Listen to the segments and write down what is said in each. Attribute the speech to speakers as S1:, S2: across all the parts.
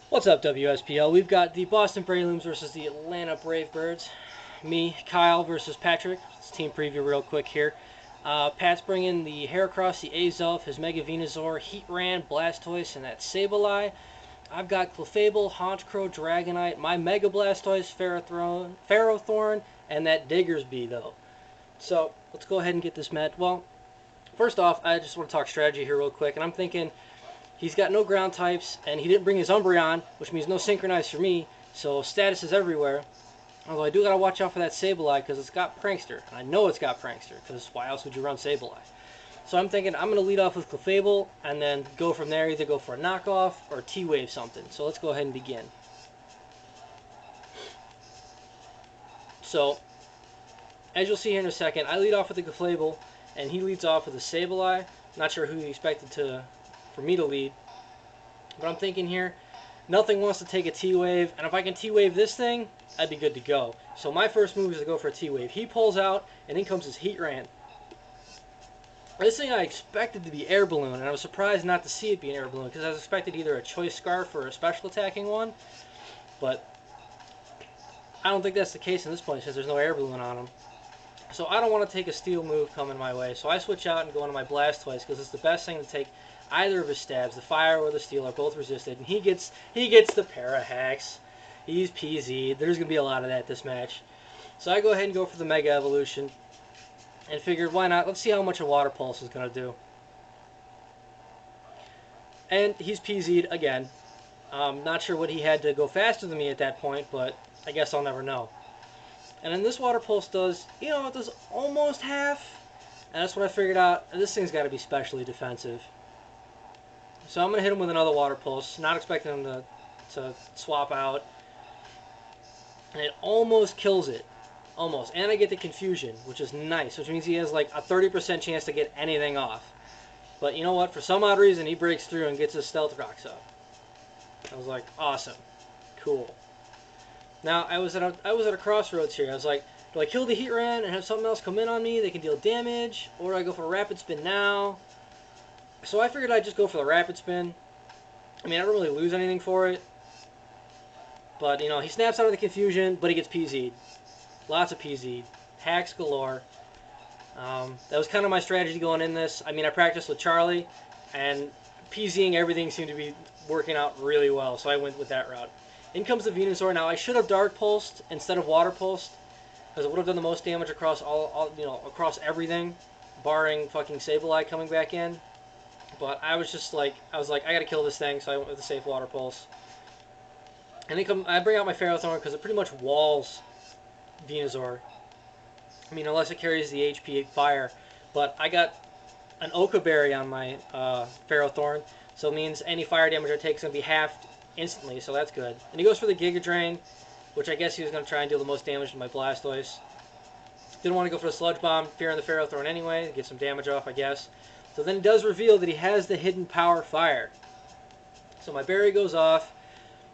S1: What's up, WSPL? We've got the Boston Brelooms versus the Atlanta Bravebirds. Me, Kyle, versus Patrick. It's team preview real quick here. Pat's bringing the Heracross, the Azelf, his Mega Venusaur, Heatran, Blastoise, and that Sableye. I've got Clefable, Honchkrow, Dragonite, my Mega Blastoise, Ferrothorn, and that Diggersby, though. So, let's go ahead and get this match. Well, first off, I just want to talk strategy here real quick, and I'm thinking he's got no ground types, and he didn't bring his Umbreon, which means no Synchronize for me, so status is everywhere. Although I do got to watch out for that Sableye because it's got Prankster, and I know it's got Prankster, because why else would you run Sableye? So I'm thinking I'm going to lead off with Clefable, and then go from there, either go for a knockoff or T-Wave something. So let's go ahead and begin. So, as you'll see here in a second, I lead off with the Clefable, and he leads off with a Sableye. Not sure who he expected for me to lead. But I'm thinking here, nothing wants to take a T-Wave, and if I can T-Wave this thing, I'd be good to go. So my first move is to go for a T-Wave. He pulls out, and in comes his Heatran. This thing I expected to be Air Balloon, and I was surprised not to see it be an Air Balloon, because I was expected either a Choice Scarf or a special attacking one. But I don't think that's the case in this point, since there's no Air Balloon on him. So I don't want to take a Steel move coming my way, so I switch out and go into my Blastoise, because it's the best thing to take either of his stabs. The Fire or the Steel are both resisted, and he gets the Para-Hacks. He's PZ'd. There's going to be a lot of that this match. So I go ahead and go for the Mega Evolution, and figured, why not? Let's see how much a Water Pulse is going to do. And he's PZ'd again. Not sure what he had to go faster than me at that point, but I guess I'll never know. And then this Water Pulse does, it does almost half. And that's when I figured out, this thing's got to be specially defensive. So I'm going to hit him with another Water Pulse, not expecting him to swap out. And it almost kills it. Almost. And I get the Confusion, which is nice, which means he has like a 30% chance to get anything off. But you know what? For some odd reason, he breaks through and gets his Stealth Rocks up. I was like, awesome. Cool. Now, I was at a crossroads here. I was like, do I kill the Heatran and have something else come in on me that can deal damage? Or do I go for a Rapid Spin now? So I figured I'd just go for the Rapid Spin. I mean, I don't really lose anything for it. But, he snaps out of the Confusion, but he gets PZ'd. Lots of PZ'd. Hacks galore. That was kind of my strategy going in this. I mean, I practiced with Charlie, and PZing everything seemed to be working out really well, so I went with that route. In comes the Venusaur. Now, I should have Dark Pulsed instead of Water Pulsed, because it would have done the most damage across across everything, barring fucking Sableye coming back in. But I was like, I gotta kill this thing, so I went with the safe Water Pulse. And then I bring out my Ferrothorn because it pretty much walls Venusaur. I mean, unless it carries the HP Fire. But I got an Oka Berry on my Ferrothorn, so it means any fire damage I take is going to be halved instantly, so that's good. And he goes for the Giga Drain, which I guess he was going to try and deal the most damage to my Blastoise. Didn't want to go for the Sludge Bomb, fearing the Ferrothorn anyway, to get some damage off, I guess. So then it does reveal that he has the hidden Power Fire. So my Berry goes off,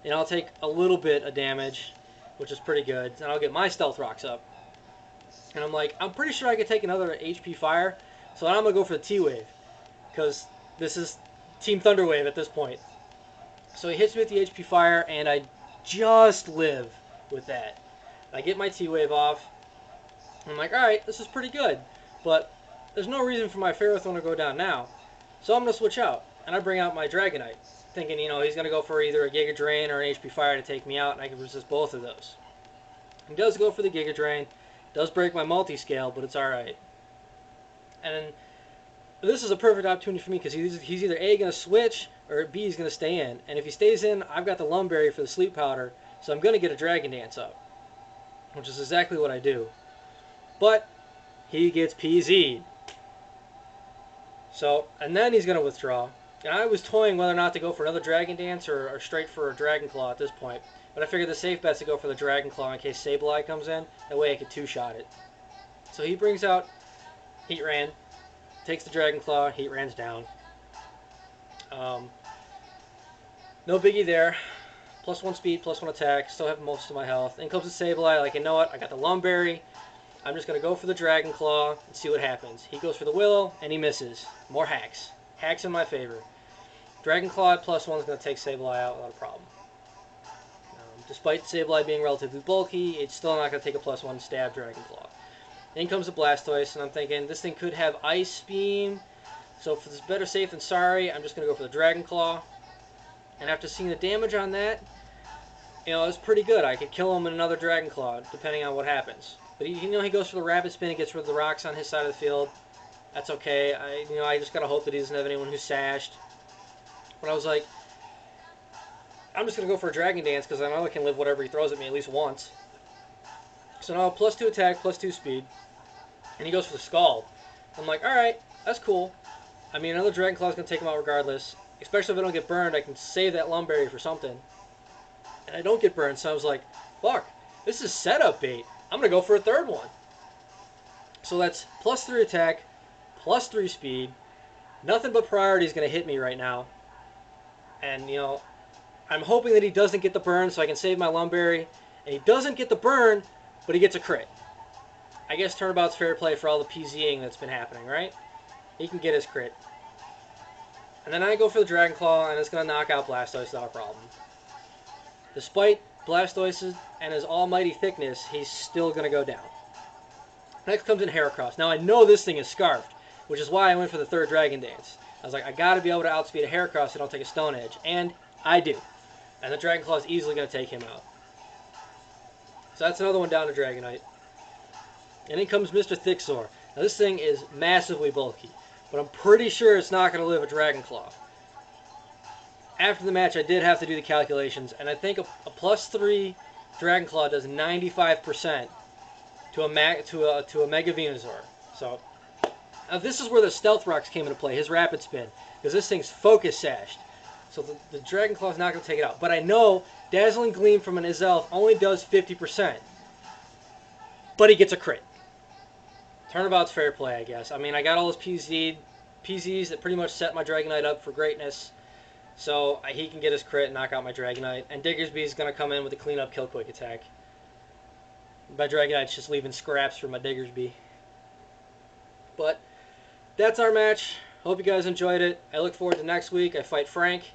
S1: and I'll take a little bit of damage, which is pretty good. And I'll get my Stealth Rocks up. And I'm like, I'm pretty sure I could take another HP Fire, so I'm going to go for the T-Wave, because this is Team Thunder Wave at this point. So he hits me with the HP Fire, and I just live with that. I get my T-Wave off. I'm like, alright, this is pretty good, but there's no reason for my Ferrothorn to go down now. So I'm going to switch out, and I bring out my Dragonite, thinking, he's going to go for either a Giga Drain or an HP Fire to take me out, and I can resist both of those. He does go for the Giga Drain. Does break my multi-scale, but it's alright. And this is a perfect opportunity for me because he's either A, going to switch, or B, he's going to stay in. And if he stays in, I've got the Lumberry for the Sleep Powder, so I'm going to get a Dragon Dance up, which is exactly what I do. But he gets PZ'd. So, and then he's going to withdraw. And I was toying whether or not to go for another Dragon Dance or straight for a Dragon Claw at this point. But I figured the safe bet's to go for the Dragon Claw in case Sableye comes in. That way I could two-shot it. So he brings out Heatran, takes the Dragon Claw, Heatran's down. No biggie there. +1 speed, +1 attack, still have most of my health. In comes the Sableye, like, you know what, I got the Lumberry. I'm just going to go for the Dragon Claw and see what happens. He goes for the Willow, and he misses. More hacks. Hacks in my favor. Dragon Claw at +1 is going to take Sableye out without a problem. Despite Sableye being relatively bulky, it's still not going to take a +1 stab Dragon Claw. Then comes a Blastoise, and I'm thinking this thing could have Ice Beam. So if it's better safe than sorry, I'm just going to go for the Dragon Claw. And after seeing the damage on that, you know, it was pretty good. I could kill him with another Dragon Claw, depending on what happens. But he goes for the Rapid Spin and gets rid of the rocks on his side of the field. That's okay. I just gotta hope that he doesn't have anyone who's sashed. But I was like, I'm just gonna go for a Dragon Dance because I know I can live whatever he throws at me at least once. So now +2 attack, +2 speed, and he goes for the Scald. I'm like, all right, that's cool. I mean, another Dragon Claw is gonna take him out regardless. Especially if I don't get burned, I can save that Lum Berry for something. And I don't get burned, so I was like, fuck, this is setup bait. I'm going to go for a third one. So that's +3 attack, +3 speed. Nothing but priority is going to hit me right now. And, you know, I'm hoping that he doesn't get the burn so I can save my Lum Berry. And he doesn't get the burn, but he gets a crit. I guess turnabout's fair play for all the PZing that's been happening, right? He can get his crit. And then I go for the Dragon Claw, and it's going to knock out Blastoise without a problem. Despite Blastoise and his almighty thickness, he's still going to go down. Next comes in Heracross. Now I know this thing is Scarfed, which is why I went for the third Dragon Dance. I was like, I got to be able to outspeed a Heracross so I don't take a Stone Edge. And I do. And the Dragon Claw is easily going to take him out. So that's another one down to Dragonite. And in comes Mr. Thickzor. Now this thing is massively bulky, but I'm pretty sure it's not going to live a Dragon Claw. After the match, I did have to do the calculations, and I think a +3 Dragon Claw does 95% to a Mega Venusaur. So now this is where the Stealth Rocks came into play, his Rapid Spin, because this thing's Focus Sashed. So the Dragon Claw is not going to take it out. But I know Dazzling Gleam from an Azelf only does 50%, but he gets a crit. Turnabout's fair play, I guess. I mean, I got all those PZs that pretty much set my Dragonite up for greatness. So he can get his crit and knock out my Dragonite. And Diggersby's going to come in with a cleanup Kill Quick attack. My Dragonite's just leaving scraps for my Diggersby. But that's our match. Hope you guys enjoyed it. I look forward to next week. I fight Frank.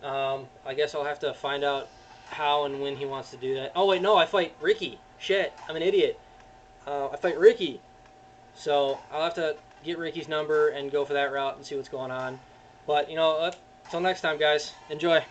S1: I guess I'll have to find out how and when he wants to do that. Oh, wait, no, I fight Ricky. Shit, I'm an idiot. I fight Ricky. So I'll have to get Ricky's number and go for that route and see what's going on. But, you know, until next time, guys. Enjoy.